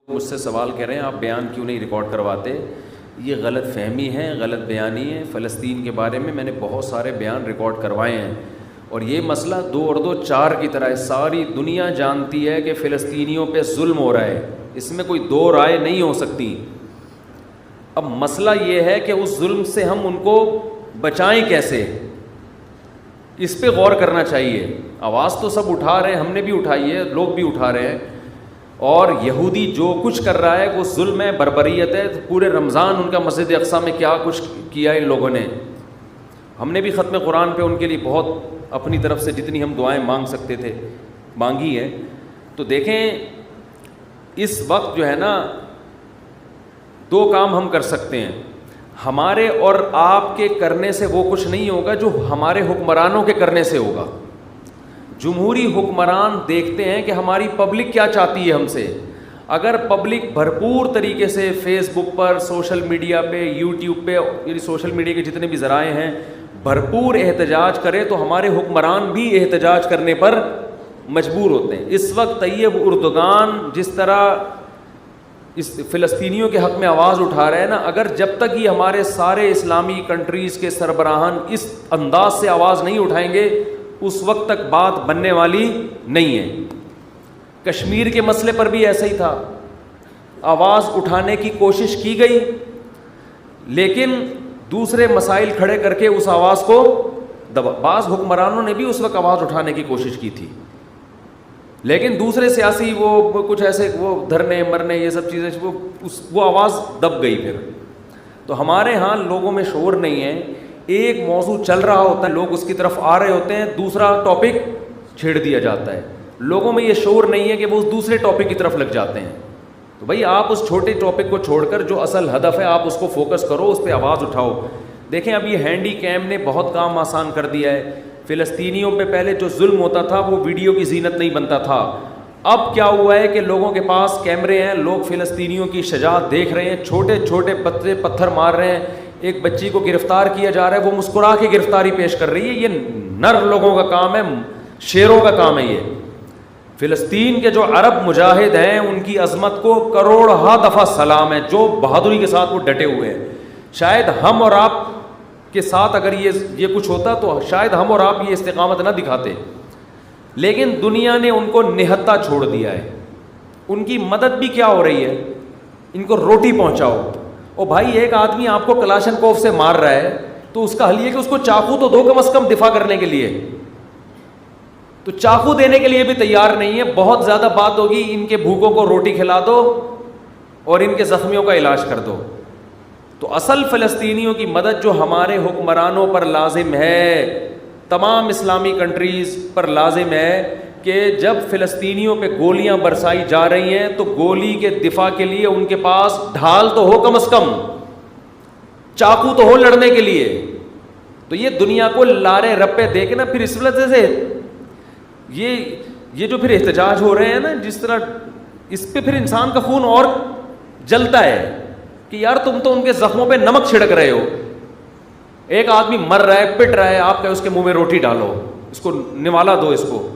مجھ سے سوال کر رہے ہیں آپ بیان کیوں نہیں ریکارڈ کرواتے. یہ غلط فہمی ہے, غلط بیانی ہے. فلسطین کے بارے میں نے بہت سارے بیان ریکارڈ کروائے ہیں, اور یہ مسئلہ 2 اور 2 4 کی طرح ہے. ساری دنیا جانتی ہے کہ فلسطینیوں پہ ظلم ہو رہا ہے, اس میں کوئی 2 رائے نہیں ہو سکتی. اب مسئلہ یہ ہے کہ اس ظلم سے ہم ان کو بچائیں کیسے, اس پہ غور کرنا چاہیے. آواز تو سب اٹھا رہے ہیں, ہم نے بھی اٹھائی ہے, لوگ بھی اٹھا رہے ہیں. اور یہودی جو کچھ کر رہا ہے وہ ظلم ہے, بربریت ہے. پورے رمضان ان کا مسجد اقصیٰ میں کیا کچھ کیا ان لوگوں نے. ہم نے بھی ختم قرآن پہ ان کے لیے بہت اپنی طرف سے جتنی ہم دعائیں مانگ سکتے تھے مانگی ہیں. تو دیکھیں اس وقت جو ہے نا 2 کام ہم کر سکتے ہیں. ہمارے اور آپ کے کرنے سے وہ کچھ نہیں ہوگا جو ہمارے حکمرانوں کے کرنے سے ہوگا. جمہوری حکمران دیکھتے ہیں کہ ہماری پبلک کیا چاہتی ہے ہم سے. اگر پبلک بھرپور طریقے سے فیس بک پر, سوشل میڈیا پہ, یوٹیوب پہ, یعنی سوشل میڈیا کے جتنے بھی ذرائع ہیں, بھرپور احتجاج کرے تو ہمارے حکمران بھی احتجاج کرنے پر مجبور ہوتے ہیں. اس وقت طیب اردگان جس طرح اس فلسطینیوں کے حق میں آواز اٹھا رہے ہیں نا, اگر جب تک یہ ہمارے سارے اسلامی کنٹریز کے سربراہان اس انداز سے آواز نہیں اٹھائیں گے اس وقت تک بات بننے والی نہیں ہے. کشمیر کے مسئلے پر بھی ایسا ہی تھا, آواز اٹھانے کی کوشش کی گئی لیکن دوسرے مسائل کھڑے کر کے اس آواز کو بعض حکمرانوں نے بھی اس وقت آواز اٹھانے کی کوشش کی تھی, لیکن دوسرے سیاسی وہ کچھ ایسے وہ دھرنے مرنے یہ سب چیزیں وہ آواز دب گئی پھر. تو ہمارے ہاں لوگوں میں شعور نہیں ہے. ایک موضوع چل رہا ہوتا ہے, لوگ اس کی طرف آ رہے ہوتے ہیں, دوسرا ٹاپک چھیڑ دیا جاتا ہے. لوگوں میں یہ شعور نہیں ہے کہ وہ اس دوسرے ٹاپک کی طرف لگ جاتے ہیں. تو بھائی آپ اس چھوٹے ٹاپک کو چھوڑ کر جو اصل ہدف ہے آپ اس کو فوکس کرو, اس پہ آواز اٹھاؤ. دیکھیں اب یہ ہینڈی کیم نے بہت کام آسان کر دیا ہے. فلسطینیوں پہ پہلے جو ظلم ہوتا تھا وہ ویڈیو کی زینت نہیں بنتا تھا. اب کیا ہوا ہے کہ لوگوں کے پاس کیمرے ہیں, لوگ فلسطینیوں کی شجاعت دیکھ رہے ہیں, چھوٹے چھوٹے بچے پتھر مار رہے ہیں. ایک بچی کو گرفتار کیا جا رہا ہے, وہ مسکرا کے گرفتاری پیش کر رہی ہے. یہ نر لوگوں کا کام ہے, شیروں کا کام ہے. یہ فلسطین کے جو عرب مجاہد ہیں ان کی عظمت کو کروڑہا دفعہ سلام ہے, جو بہادری کے ساتھ وہ ڈٹے ہوئے ہیں. شاید ہم اور آپ کے ساتھ اگر یہ کچھ ہوتا تو شاید ہم اور آپ یہ استقامت نہ دکھاتے, لیکن دنیا نے ان کو نہتا چھوڑ دیا ہے. ان کی مدد بھی کیا ہو رہی ہے, ان کو روٹی پہنچاؤ. اور بھائی ایک آدمی آپ کو کلاشن کوف سے مار رہا ہے تو اس کا حل یہ کہ اس کو چاقو تو دو کم از کم دفاع کرنے کے لیے. تو چاقو دینے کے لیے بھی تیار نہیں ہے. بہت زیادہ بات ہوگی, ان کے بھوکوں کو روٹی کھلا دو اور ان کے زخمیوں کا علاج کر دو. تو اصل فلسطینیوں کی مدد جو ہمارے حکمرانوں پر لازم ہے, تمام اسلامی کنٹریز پر لازم ہے کہ جب فلسطینیوں پہ گولیاں برسائی جا رہی ہیں تو گولی کے دفاع کے لیے ان کے پاس ڈھال تو ہو, کم از کم چاقو تو ہو لڑنے کے لیے. تو یہ دنیا کو لارے رپے دے کے نا پھر اس وجہ سے یہ جو پھر احتجاج ہو رہے ہیں نا, جس طرح اس پہ پھر انسان کا خون اور جلتا ہے کہ یار تم تو ان کے زخموں پہ نمک چھڑک رہے ہو. ایک آدمی مر رہا ہے, پٹ رہا ہے, آپ کہ اس کے منہ میں روٹی ڈالو, اس کو نوالا دو. اس کو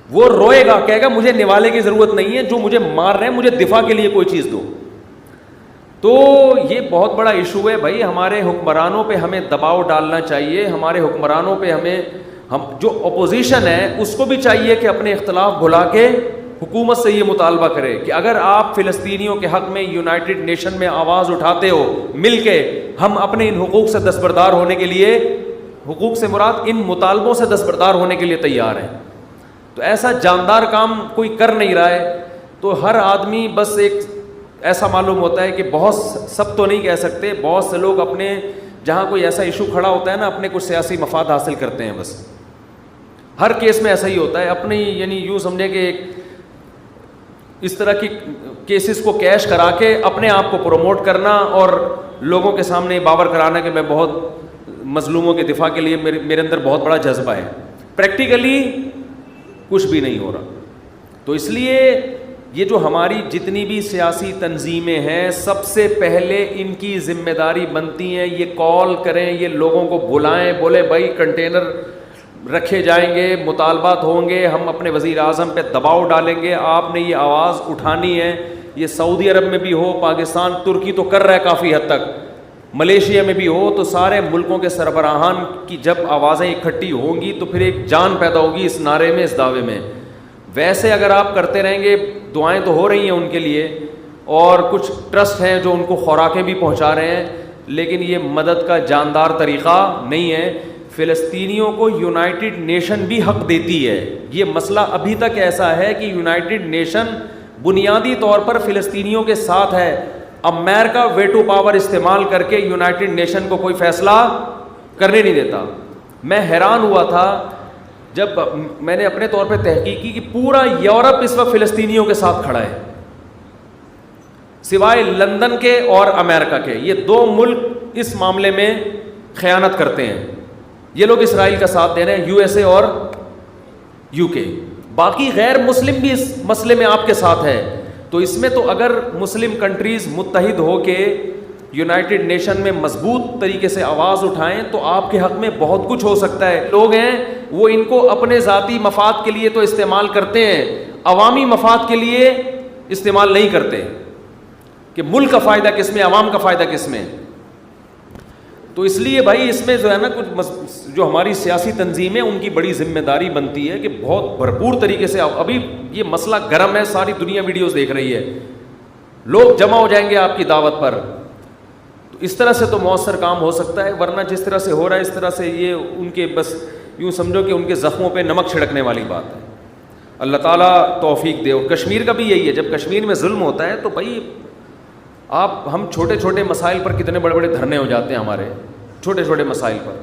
وہ روئے گا, کہے گا مجھے نوالے کی ضرورت نہیں ہے, جو مجھے مار رہے ہیں مجھے دفاع کے لیے کوئی چیز دو. تو یہ بہت بڑا ایشو ہے بھائی. ہمارے حکمرانوں پہ ہمیں دباؤ ڈالنا چاہیے. ہمارے حکمرانوں پہ ہم جو اپوزیشن ہے اس کو بھی چاہیے کہ اپنے اختلاف بھلا کے حکومت سے یہ مطالبہ کرے کہ اگر آپ فلسطینیوں کے حق میں یونائٹڈ نیشن میں آواز اٹھاتے ہو مل کے, ہم اپنے ان حقوق سے دستبردار ہونے کے لیے, حقوق سے مراد ان مطالبوں سے دستبردار ہونے کے لیے تیار ہیں. تو ایسا جاندار کام کوئی کر نہیں رہا ہے. تو ہر آدمی بس ایک ایسا معلوم ہوتا ہے کہ بہت سب تو نہیں کہہ سکتے, بہت سے لوگ اپنے جہاں کوئی ایسا ایشو کھڑا ہوتا ہے نا اپنے کچھ سیاسی مفاد حاصل کرتے ہیں. بس ہر کیس میں ایسا ہی ہوتا ہے. اپنی یعنی یوں سمجھے کہ ایک اس طرح کی کیسز کو کیش کرا کے اپنے آپ کو پروموٹ کرنا اور لوگوں کے سامنے باور کرانا کہ میں بہت مظلوموں کے دفاع کے لیے میرے اندر بہت بڑا جذبہ ہے. پریکٹیکلی کچھ بھی نہیں ہو رہا. تو اس لیے یہ جو ہماری جتنی بھی سیاسی تنظیمیں ہیں سب سے پہلے ان کی ذمہ داری بنتی ہیں یہ کال کریں, یہ لوگوں کو بلائیں, بولے بھائی کنٹینر رکھے جائیں گے, مطالبات ہوں گے, ہم اپنے وزیر اعظم پہ دباؤ ڈالیں گے, آپ نے یہ آواز اٹھانی ہے یہ سعودی عرب میں بھی ہو، پاکستان، ترکی تو کر رہا ہے کافی حد تک، ملیشیا میں بھی ہو، تو سارے ملکوں کے سربراہان کی جب آوازیں اکٹھی ہوں گی تو پھر ایک جان پیدا ہوگی اس نعرے میں، اس دعوے میں. ویسے اگر آپ کرتے رہیں گے، دعائیں تو ہو رہی ہیں ان کے لیے، اور کچھ ٹرسٹ ہیں جو ان کو خوراکیں بھی پہنچا رہے ہیں، لیکن یہ مدد کا جاندار طریقہ نہیں ہے. فلسطینیوں کو یونائٹڈ نیشن بھی حق دیتی ہے. یہ مسئلہ ابھی تک ایسا ہے کہ یونائٹڈ نیشن بنیادی طور پر فلسطینیوں کے ساتھ ہے. امریکہ ویٹو پاور استعمال کر کے یونائٹڈ نیشن کو کوئی فیصلہ کرنے نہیں دیتا. میں حیران ہوا تھا جب میں نے اپنے طور پہ تحقیق کی کہ پورا یورپ اس وقت فلسطینیوں کے ساتھ کھڑا ہے، سوائے لندن کے اور امریکہ کے. یہ دو ملک اس معاملے میں خیانت کرتے ہیں. یہ لوگ اسرائیل کا ساتھ دے رہے ہیں، یو ایس اے اور یو کے. باقی غیر مسلم بھی اس مسئلے میں آپ کے ساتھ ہے. تو اس میں تو اگر مسلم کنٹریز متحد ہو کے یونائٹڈ نیشن میں مضبوط طریقے سے آواز اٹھائیں تو آپ کے حق میں بہت کچھ ہو سکتا ہے. لوگ ہیں وہ ان کو اپنے ذاتی مفاد کے لیے تو استعمال کرتے ہیں، عوامی مفاد کے لیے استعمال نہیں کرتے کہ ملک کا فائدہ کس میں، عوام کا فائدہ کس میں. تو اس لیے بھائی اس میں جو ہے نا کچھ جو ہماری سیاسی تنظیمیں ان کی بڑی ذمہ داری بنتی ہے کہ بہت بھرپور طریقے سے. ابھی یہ مسئلہ گرم ہے، ساری دنیا ویڈیوز دیکھ رہی ہے، لوگ جمع ہو جائیں گے آپ کی دعوت پر. تو اس طرح سے تو مؤثر کام ہو سکتا ہے، ورنہ جس طرح سے ہو رہا ہے اس طرح سے یہ ان کے بس یوں سمجھو کہ ان کے زخموں پہ نمک چھڑکنے والی بات ہے. اللہ تعالیٰ توفیق دے. اور کشمیر کا بھی یہی ہے، جب کشمیر میں ظلم ہوتا ہے تو بھائی ہم چھوٹے چھوٹے مسائل پر کتنے بڑے بڑے دھرنے ہو جاتے ہیں ہمارے چھوٹے چھوٹے مسائل پر،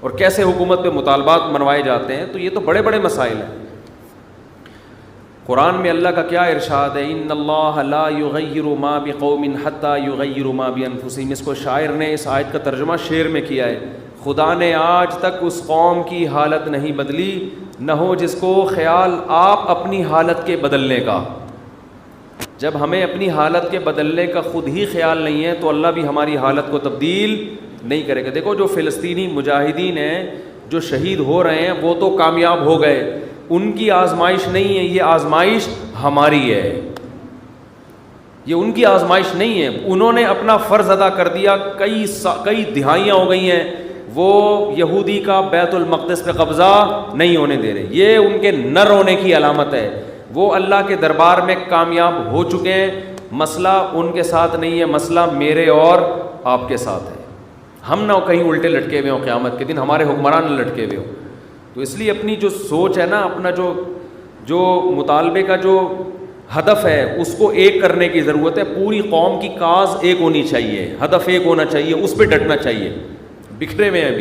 اور کیسے حکومت پہ مطالبات منوائے جاتے ہیں. تو یہ تو بڑے بڑے مسائل ہیں. قرآن میں اللہ کا کیا ارشاد ہے، ان اللہ لا یغیر ما بقوم حتی یغیروا ما بانفسہم. اس کو شاعر نے اس آیت کا ترجمہ شعر میں کیا ہے، خدا نے آج تک اس قوم کی حالت نہیں بدلی، نہ ہو جس کو خیال آپ اپنی حالت کے بدلنے کا. جب ہمیں اپنی حالت کے بدلنے کا خود ہی خیال نہیں ہے تو اللہ بھی ہماری حالت کو تبدیل نہیں کرے گا. دیکھو جو فلسطینی مجاہدین ہیں جو شہید ہو رہے ہیں وہ تو کامیاب ہو گئے، ان کی آزمائش نہیں ہے، یہ آزمائش ہماری ہے. یہ ان کی آزمائش نہیں ہے، انہوں نے اپنا فرض ادا کر دیا. کئی دہائیاں ہو گئی ہیں وہ یہودی کا بیت المقدس پہ قبضہ نہیں ہونے دے رہے. یہ ان کے نہ رونے کی علامت ہے. وہ اللہ کے دربار میں کامیاب ہو چکے ہیں. مسئلہ ان کے ساتھ نہیں ہے، مسئلہ میرے اور آپ کے ساتھ ہے. ہم نہ کہیں الٹے لٹکے ہوئے ہوں قیامت کے دن، ہمارے حکمران نہ لٹکے ہوئے ہوں. تو اس لیے اپنی جو سوچ ہے نا، اپنا جو مطالبے کا جو ہدف ہے اس کو ایک کرنے کی ضرورت ہے. پوری قوم کی کاز ایک ہونی چاہیے، ہدف ایک ہونا چاہیے، اس پہ ڈٹنا چاہیے. بکھرے ہوئے ہیں ابھی.